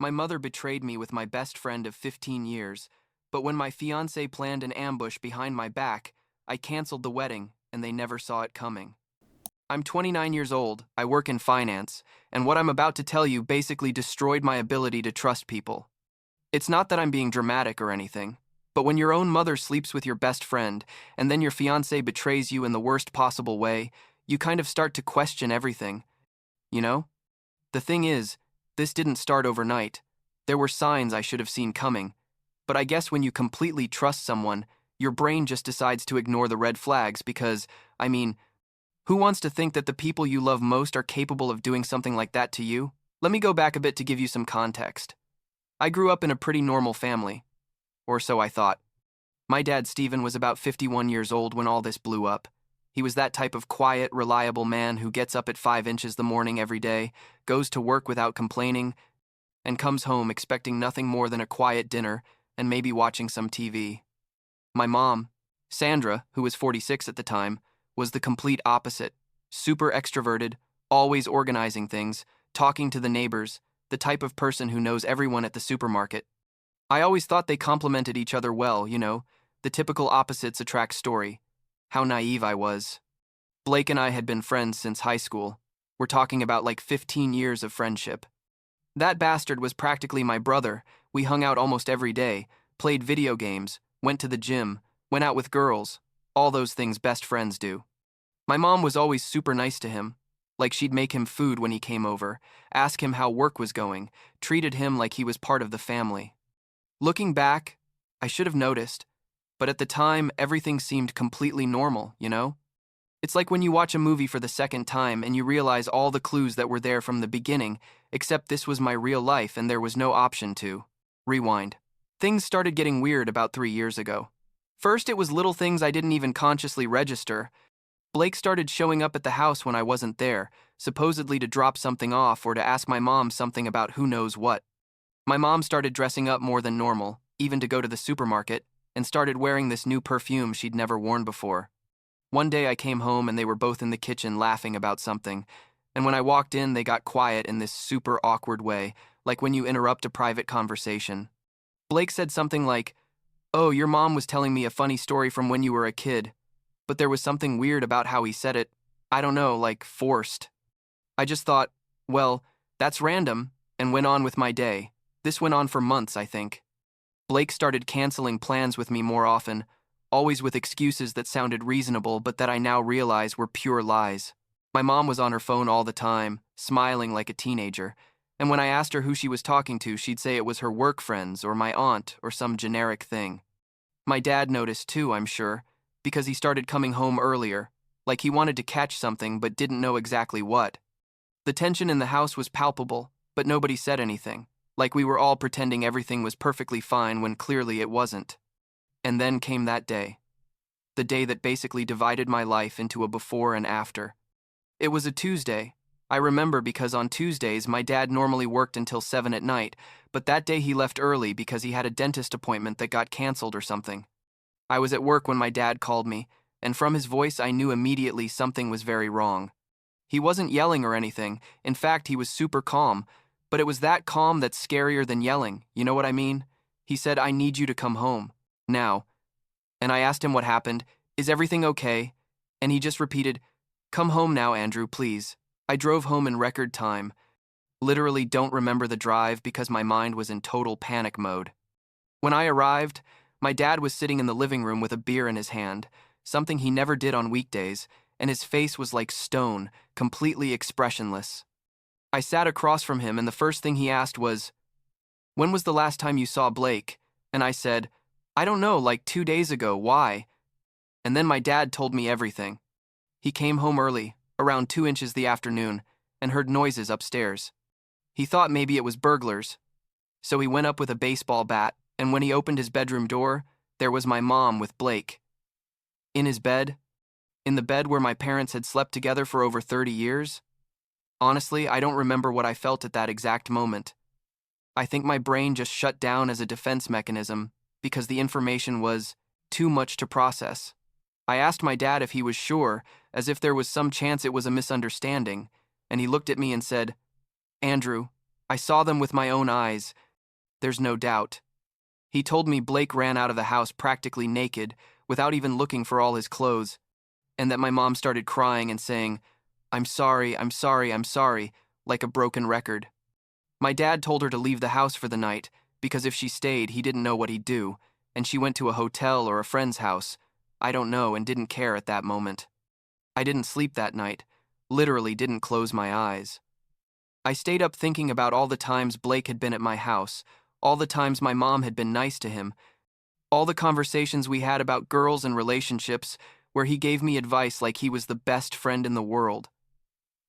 My mother betrayed me with my best friend of 15 years, but when my fiancé planned an ambush behind my back, I canceled the wedding, and they never saw it coming. I'm 29 years old, I work in finance, and what I'm about to tell you basically destroyed my ability to trust people. It's not that I'm being dramatic or anything, but when your own mother sleeps with your best friend, and then your fiancé betrays you in the worst possible way, you kind of start to question everything, you know? The thing is, this didn't start overnight. There were signs I should have seen coming. But I guess when you completely trust someone, your brain just decides to ignore the red flags because, who wants to think that the people you love most are capable of doing something like that to you? Let me go back a bit to give you some context. I grew up in a pretty normal family. Or so I thought. My dad, Stephen, was about 51 years old when all this blew up. He was that type of quiet, reliable man who gets up at 5 inches the morning every day, goes to work without complaining, and comes home expecting nothing more than a quiet dinner and maybe watching some TV. My mom, Sandra, who was 46 at the time, was the complete opposite. Super extroverted, always organizing things, talking to the neighbors, the type of person who knows everyone at the supermarket. I always thought they complemented each other well, the typical opposites attract story. How naive I was. Blake and I had been friends since high school. We're talking about like 15 years of friendship. That bastard was practically my brother. We hung out almost every day, played video games, went to the gym, went out with girls, all those things best friends do. My mom was always super nice to him, like she'd make him food when he came over, ask him how work was going, treated him like he was part of the family. Looking back, I should have noticed, but at the time, everything seemed completely normal, It's like when you watch a movie for the second time and you realize all the clues that were there from the beginning, except this was my real life and there was no option to rewind. Things started getting weird about 3 years ago. First, it was little things I didn't even consciously register. Blake started showing up at the house when I wasn't there, supposedly to drop something off or to ask my mom something about who knows what. My mom started dressing up more than normal, even to go to the supermarket, and started wearing this new perfume she'd never worn before. One day I came home and they were both in the kitchen laughing about something, and when I walked in they got quiet in this super awkward way, like when you interrupt a private conversation. Blake said something like, "Oh, your mom was telling me a funny story from when you were a kid," but there was something weird about how he said it, I don't know, like forced. I just thought, well, that's random, and went on with my day. This went on for months, I think. Blake started canceling plans with me more often, always with excuses that sounded reasonable but that I now realize were pure lies. My mom was on her phone all the time, smiling like a teenager, and when I asked her who she was talking to, she'd say it was her work friends or my aunt or some generic thing. My dad noticed too, I'm sure, because he started coming home earlier, like he wanted to catch something but didn't know exactly what. The tension in the house was palpable, but nobody said anything, like we were all pretending everything was perfectly fine when clearly it wasn't. And then came that day. The day that basically divided my life into a before and after. It was a Tuesday. I remember because on Tuesdays my dad normally worked until 7 at night, but that day he left early because he had a dentist appointment that got canceled or something. I was at work when my dad called me, and from his voice I knew immediately something was very wrong. He wasn't yelling or anything. In fact, he was super calm, but it was that calm that's scarier than yelling, you know what I mean? He said, "I need you to come home. Now." And I asked him what happened. "Is everything okay?" And he just repeated, "Come home now, Andrew, please." I drove home in record time. Literally don't remember the drive because my mind was in total panic mode. When I arrived, my dad was sitting in the living room with a beer in his hand, something he never did on weekdays, and his face was like stone, completely expressionless. I sat across from him and the first thing he asked was, "When was the last time you saw Blake?" And I said, "I don't know, like 2 days ago, why?" And then my dad told me everything. He came home early, around 2 inches the afternoon, and heard noises upstairs. He thought maybe it was burglars. So he went up with a baseball bat, and when he opened his bedroom door, there was my mom with Blake. In his bed, in the bed where my parents had slept together for over 30 years. Honestly, I don't remember what I felt at that exact moment. I think my brain just shut down as a defense mechanism because the information was too much to process. I asked my dad if he was sure, as if there was some chance it was a misunderstanding, and he looked at me and said, "Andrew, I saw them with my own eyes. There's no doubt. He told me Blake ran out of the house practically naked, without even looking for all his clothes, and that my mom started crying and saying, "I'm sorry, I'm sorry, I'm sorry," like a broken record. My dad told her to leave the house for the night, because if she stayed, he didn't know what he'd do, and she went to a hotel or a friend's house. I don't know and didn't care at that moment. I didn't sleep that night, literally didn't close my eyes. I stayed up thinking about all the times Blake had been at my house, all the times my mom had been nice to him, all the conversations we had about girls and relationships where he gave me advice like he was the best friend in the world.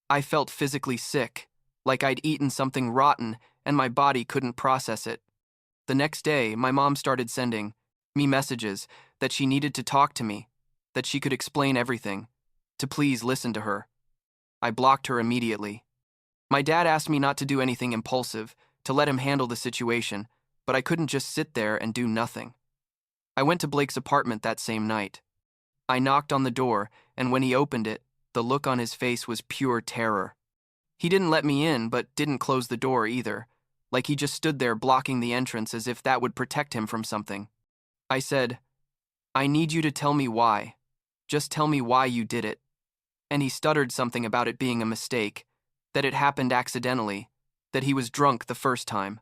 I felt physically sick, like I'd eaten something rotten and my body couldn't process it. The next day, my mom started sending me messages that she needed to talk to me, that she could explain everything, to please listen to her. I blocked her immediately. My dad asked me not to do anything impulsive, to let him handle the situation, but I couldn't just sit there and do nothing. I went to Blake's apartment that same night. I knocked on the door, and when he opened it, the look on his face was pure terror. He didn't let me in, but didn't close the door either, like he just stood there blocking the entrance as if that would protect him from something. I said, "I need you to tell me why. Just tell me why you did it." And he stuttered something about it being a mistake, that it happened accidentally, that he was drunk the first time.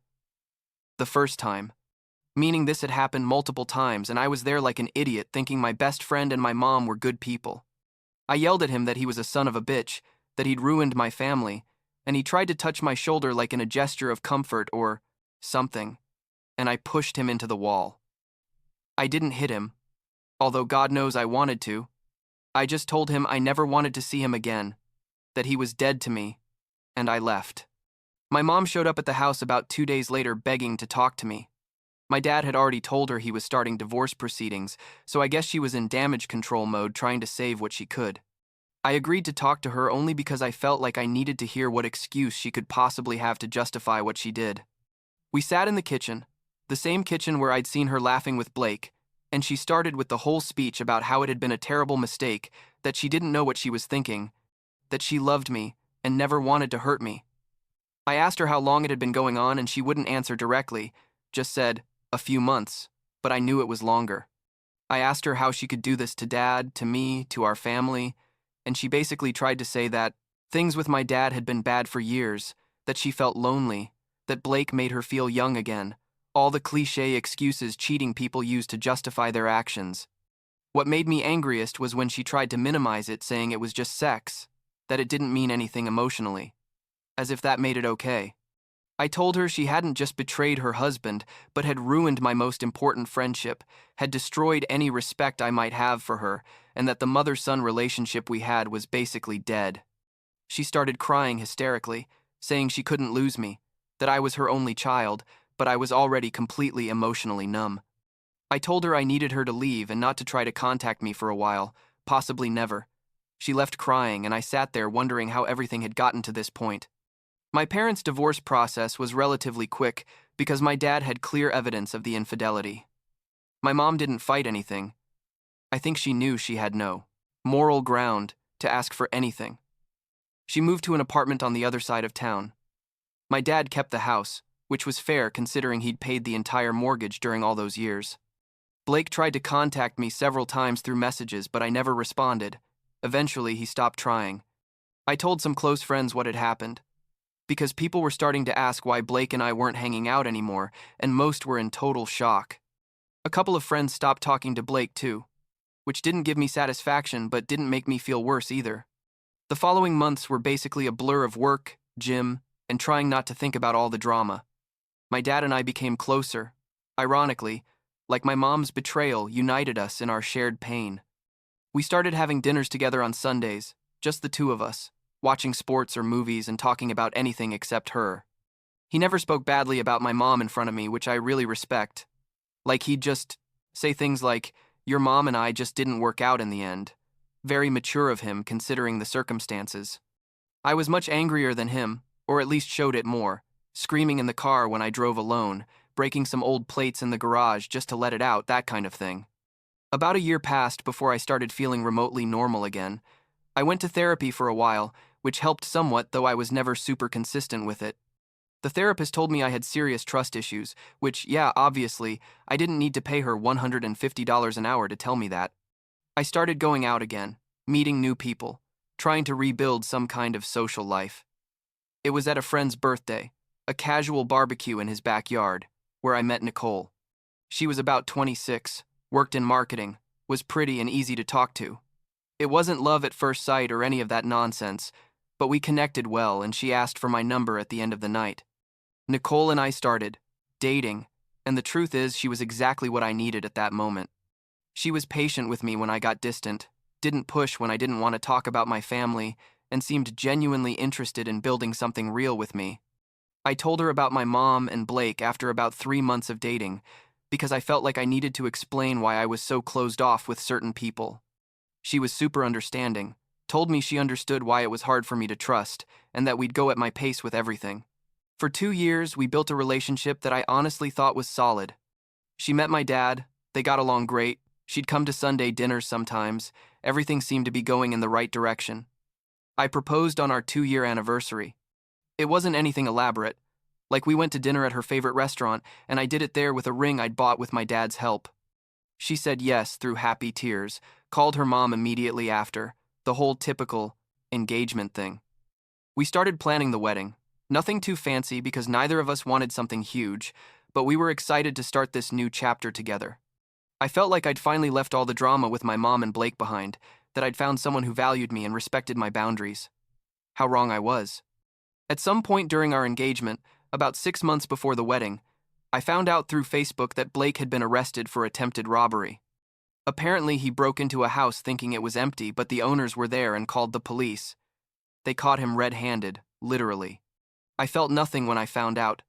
The first time. Meaning this had happened multiple times, and I was there like an idiot thinking my best friend and my mom were good people. I yelled at him that he was a son of a bitch, that he'd ruined my family, and he tried to touch my shoulder like in a gesture of comfort or something, and I pushed him into the wall. I didn't hit him, although God knows I wanted to. I just told him I never wanted to see him again, that he was dead to me, and I left. My mom showed up at the house about 2 days later begging to talk to me. My dad had already told her he was starting divorce proceedings, so I guess she was in damage control mode trying to save what she could. I agreed to talk to her only because I felt like I needed to hear what excuse she could possibly have to justify what she did. We sat in the kitchen, the same kitchen where I'd seen her laughing with Blake, and she started with the whole speech about how it had been a terrible mistake, that she didn't know what she was thinking, that she loved me and never wanted to hurt me. I asked her how long it had been going on and she wouldn't answer directly, just said, "A few months," but I knew it was longer. I asked her how she could do this to Dad, to me, to our family, and she basically tried to say that things with my dad had been bad for years, that she felt lonely, that Blake made her feel young again, all the cliché excuses cheating people use to justify their actions. What made me angriest was when she tried to minimize it, saying it was just sex, that it didn't mean anything emotionally, as if that made it okay. I told her she hadn't just betrayed her husband, but had ruined my most important friendship, had destroyed any respect I might have for her, and that the mother-son relationship we had was basically dead. She started crying hysterically, saying she couldn't lose me, that I was her only child, but I was already completely emotionally numb. I told her I needed her to leave and not to try to contact me for a while, possibly never. She left crying, and I sat there wondering how everything had gotten to this point. My parents' divorce process was relatively quick because my dad had clear evidence of the infidelity. My mom didn't fight anything. I think she knew she had no moral ground to ask for anything. She moved to an apartment on the other side of town. My dad kept the house, which was fair considering he'd paid the entire mortgage during all those years. Blake tried to contact me several times through messages, but I never responded. Eventually, he stopped trying. I told some close friends what had happened, because people were starting to ask why Blake and I weren't hanging out anymore, and most were in total shock. A couple of friends stopped talking to Blake too, which didn't give me satisfaction but didn't make me feel worse either. The following months were basically a blur of work, gym, and trying not to think about all the drama. My dad and I became closer. Ironically, like my mom's betrayal united us in our shared pain. We started having dinners together on Sundays, just the two of us, watching sports or movies and talking about anything except her. He never spoke badly about my mom in front of me, which I really respect. Like he'd just say things like, "Your mom and I just didn't work out in the end." Very mature of him considering the circumstances. I was much angrier than him, or at least showed it more, screaming in the car when I drove alone, breaking some old plates in the garage just to let it out, that kind of thing. About a year passed before I started feeling remotely normal again. I went to therapy for a while, which helped somewhat, though I was never super consistent with it. The therapist told me I had serious trust issues, which, yeah, obviously, I didn't need to pay her $150 an hour to tell me that. I started going out again, meeting new people, trying to rebuild some kind of social life. It was at a friend's birthday, a casual barbecue in his backyard, where I met Nicole. She was about 26, worked in marketing, was pretty and easy to talk to. It wasn't love at first sight or any of that nonsense, but we connected well and she asked for my number at the end of the night. Nicole and I started dating, and the truth is she was exactly what I needed at that moment. She was patient with me when I got distant, didn't push when I didn't want to talk about my family, and seemed genuinely interested in building something real with me. I told her about my mom and Blake after about 3 months of dating, because I felt like I needed to explain why I was so closed off with certain people. She was super understanding, told me she understood why it was hard for me to trust, and that we'd go at my pace with everything. For 2 years, we built a relationship that I honestly thought was solid. She met my dad, they got along great, she'd come to Sunday dinners sometimes, everything seemed to be going in the right direction. I proposed on our 2-year anniversary. It wasn't anything elaborate, like we went to dinner at her favorite restaurant, and I did it there with a ring I'd bought with my dad's help. She said yes through happy tears, called her mom immediately after, the whole typical engagement thing. We started planning the wedding. Nothing too fancy because neither of us wanted something huge, but we were excited to start this new chapter together. I felt like I'd finally left all the drama with my mom and Blake behind, that I'd found someone who valued me and respected my boundaries. How wrong I was. At some point during our engagement, about 6 months before the wedding, I found out through Facebook that Blake had been arrested for attempted robbery. Apparently, he broke into a house thinking it was empty, but the owners were there and called the police. They caught him red-handed, literally. I felt nothing when I found out.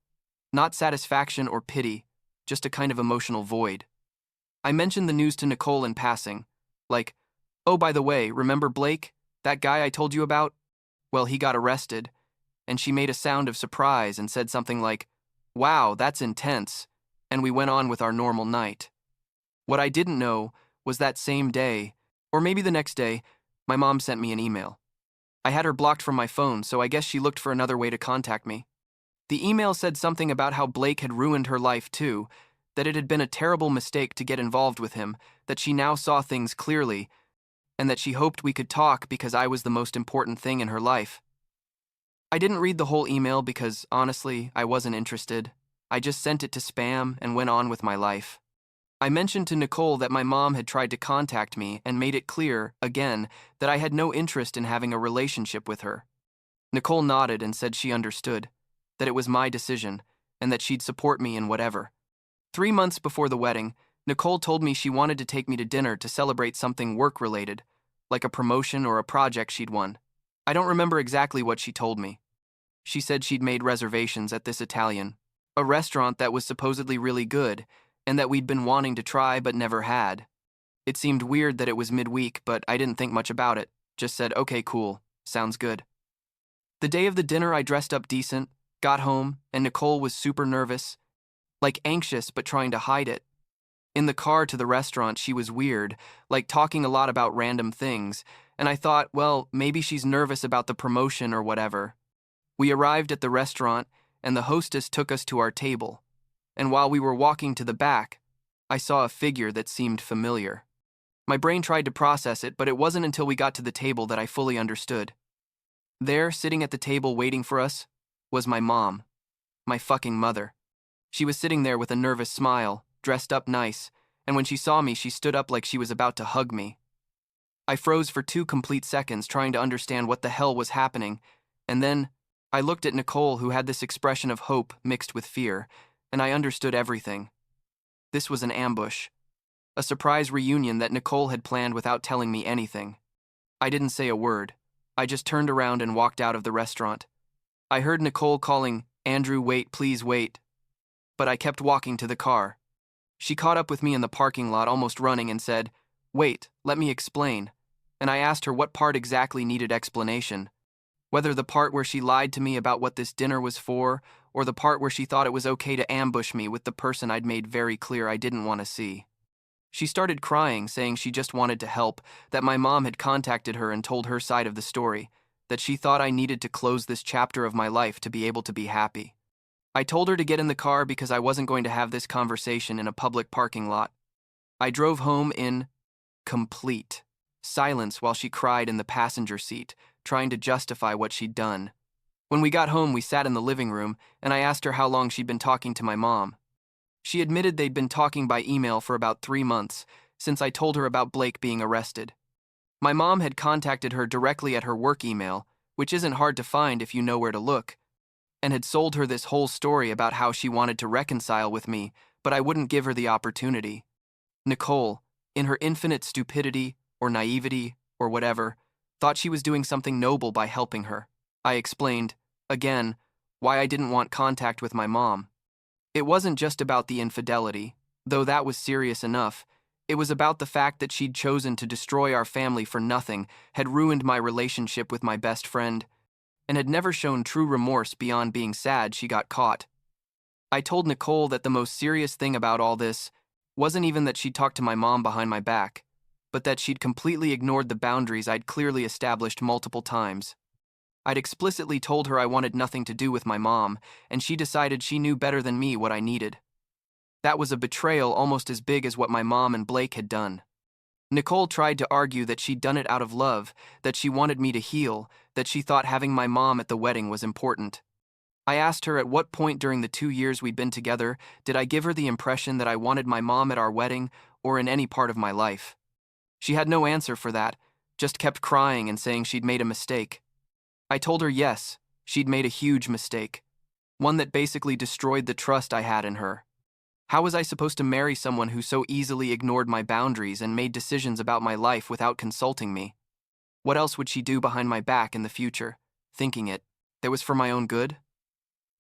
Not satisfaction or pity, just a kind of emotional void. I mentioned the news to Nicole in passing, like, "Oh, by the way, remember Blake? That guy I told you about? Well, he got arrested." And she made a sound of surprise and said something like, "Wow, that's intense," and we went on with our normal night. What I didn't know was that same day, or maybe the next day, my mom sent me an email. I had her blocked from my phone, so I guess she looked for another way to contact me. The email said something about how Blake had ruined her life too, that it had been a terrible mistake to get involved with him, that she now saw things clearly, and that she hoped we could talk because I was the most important thing in her life. I didn't read the whole email because, honestly, I wasn't interested. I just sent it to spam and went on with my life. I mentioned to Nicole that my mom had tried to contact me and made it clear, again, that I had no interest in having a relationship with her. Nicole nodded and said she understood, that it was my decision, and that she'd support me in whatever. 3 months before the wedding, Nicole told me she wanted to take me to dinner to celebrate something work-related, like a promotion or a project she'd won. I don't remember exactly what she told me. She said she'd made reservations at this Italian, a restaurant that was supposedly really good, and that we'd been wanting to try but never had. It seemed weird that it was midweek, but I didn't think much about it, just said, "Okay, cool, sounds good." The day of the dinner I dressed up decent, got home, and Nicole was super nervous, like anxious but trying to hide it. In the car to the restaurant she was weird, like talking a lot about random things, and I thought, well, maybe she's nervous about the promotion or whatever. We arrived at the restaurant, and the hostess took us to our table. And while we were walking to the back, I saw a figure that seemed familiar. My brain tried to process it, but it wasn't until we got to the table that I fully understood. There, sitting at the table waiting for us, was my mom. My fucking mother. She was sitting there with a nervous smile, dressed up nice, and when she saw me, she stood up like she was about to hug me. I froze for 2 complete seconds trying to understand what the hell was happening, and then I looked at Nicole, who had this expression of hope mixed with fear, and I understood everything. This was an ambush. A surprise reunion that Nicole had planned without telling me anything. I didn't say a word. I just turned around and walked out of the restaurant. I heard Nicole calling, "Andrew, wait, please wait." But I kept walking to the car. She caught up with me in the parking lot, almost running, and said, "Wait, let me explain." And I asked her what part exactly needed explanation. Whether the part where she lied to me about what this dinner was for, or the part where she thought it was okay to ambush me with the person I'd made very clear I didn't want to see. She started crying, saying she just wanted to help, that my mom had contacted her and told her side of the story, that she thought I needed to close this chapter of my life to be able to be happy. I told her to get in the car because I wasn't going to have this conversation in a public parking lot. I drove home in complete silence while she cried in the passenger seat, trying to justify what she'd done. When we got home, we sat in the living room, and I asked her how long she'd been talking to my mom. She admitted they'd been talking by email for about 3 months, since I told her about Blake being arrested. My mom had contacted her directly at her work email, which isn't hard to find if you know where to look, and had sold her this whole story about how she wanted to reconcile with me, but I wouldn't give her the opportunity. Nicole, in her infinite stupidity or naivety or whatever, thought she was doing something noble by helping her. I explained, again, why I didn't want contact with my mom. It wasn't just about the infidelity, though that was serious enough. It was about the fact that she'd chosen to destroy our family for nothing, had ruined my relationship with my best friend, and had never shown true remorse beyond being sad she got caught. I told Nicole that the most serious thing about all this wasn't even that she'd talked to my mom behind my back, but that she'd completely ignored the boundaries I'd clearly established multiple times. I'd explicitly told her I wanted nothing to do with my mom, and she decided she knew better than me what I needed. That was a betrayal almost as big as what my mom and Blake had done. Nicole tried to argue that she'd done it out of love, that she wanted me to heal, that she thought having my mom at the wedding was important. I asked her at what point during the 2 years we'd been together did I give her the impression that I wanted my mom at our wedding or in any part of my life. She had no answer for that, just kept crying and saying she'd made a mistake. I told her yes, she'd made a huge mistake, one that basically destroyed the trust I had in her. How was I supposed to marry someone who so easily ignored my boundaries and made decisions about my life without consulting me? What else would she do behind my back in the future, thinking that was for my own good?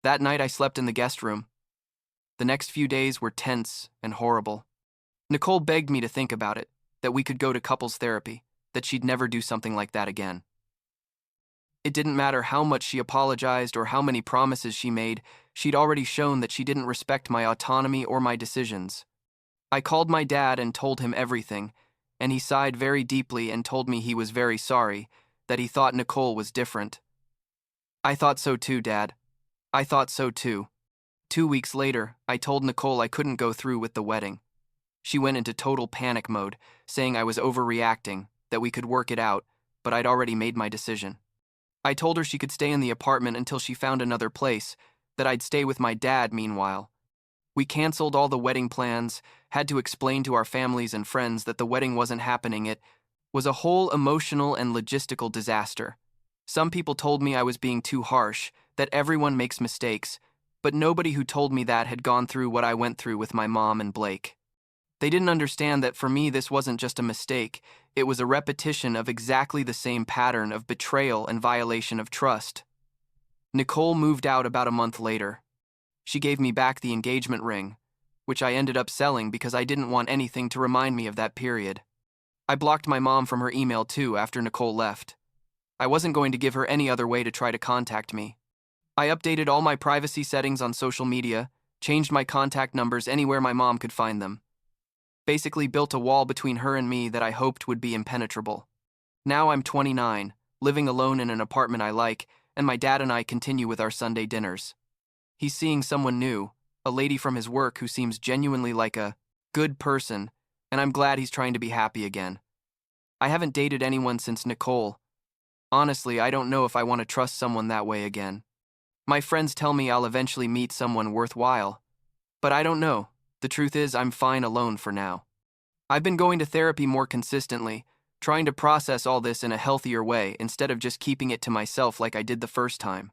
That night I slept in the guest room. The next few days were tense and horrible. Nicole begged me to think about it, that we could go to couples therapy, that she'd never do something like that again. It didn't matter how much she apologized or how many promises she made, she'd already shown that she didn't respect my autonomy or my decisions. I called my dad and told him everything, and he sighed very deeply and told me he was very sorry, that he thought Nicole was different. I thought so too, Dad. I thought so too. 2 weeks later, I told Nicole I couldn't go through with the wedding. She went into total panic mode, saying I was overreacting, that we could work it out, but I'd already made my decision. I told her she could stay in the apartment until she found another place, that I'd stay with my dad meanwhile. We canceled all the wedding plans, had to explain to our families and friends that the wedding wasn't happening. It was a whole emotional and logistical disaster. Some people told me I was being too harsh, that everyone makes mistakes, but nobody who told me that had gone through what I went through with my mom and Blake. They didn't understand that for me this wasn't just a mistake, it was a repetition of exactly the same pattern of betrayal and violation of trust. Nicole moved out about a month later. She gave me back the engagement ring, which I ended up selling because I didn't want anything to remind me of that period. I blocked my mom from her email too after Nicole left. I wasn't going to give her any other way to try to contact me. I updated all my privacy settings on social media, changed my contact numbers anywhere my mom could find them. Basically built a wall between her and me that I hoped would be impenetrable. Now I'm 29, living alone in an apartment I like, and my dad and I continue with our Sunday dinners. He's seeing someone new, a lady from his work who seems genuinely like a good person, and I'm glad he's trying to be happy again. I haven't dated anyone since Nicole. Honestly, I don't know if I want to trust someone that way again. My friends tell me I'll eventually meet someone worthwhile, but I don't know. The truth is, I'm fine alone for now. I've been going to therapy more consistently, trying to process all this in a healthier way instead of just keeping it to myself like I did the first time.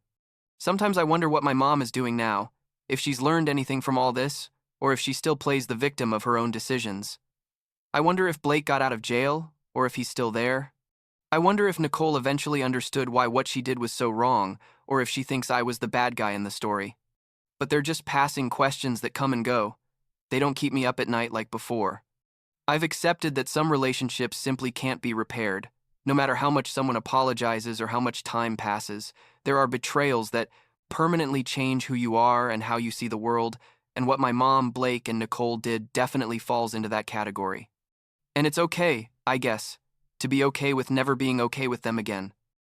Sometimes I wonder what my mom is doing now, if she's learned anything from all this, or if she still plays the victim of her own decisions. I wonder if Blake got out of jail, or if he's still there. I wonder if Nicole eventually understood why what she did was so wrong, or if she thinks I was the bad guy in the story. But they're just passing questions that come and go. They don't keep me up at night like before. I've accepted that some relationships simply can't be repaired. No matter how much someone apologizes or how much time passes, there are betrayals that permanently change who you are and how you see the world, and what my mom, Blake, and Nicole did definitely falls into that category. And it's okay, I guess, to be okay with never being okay with them again.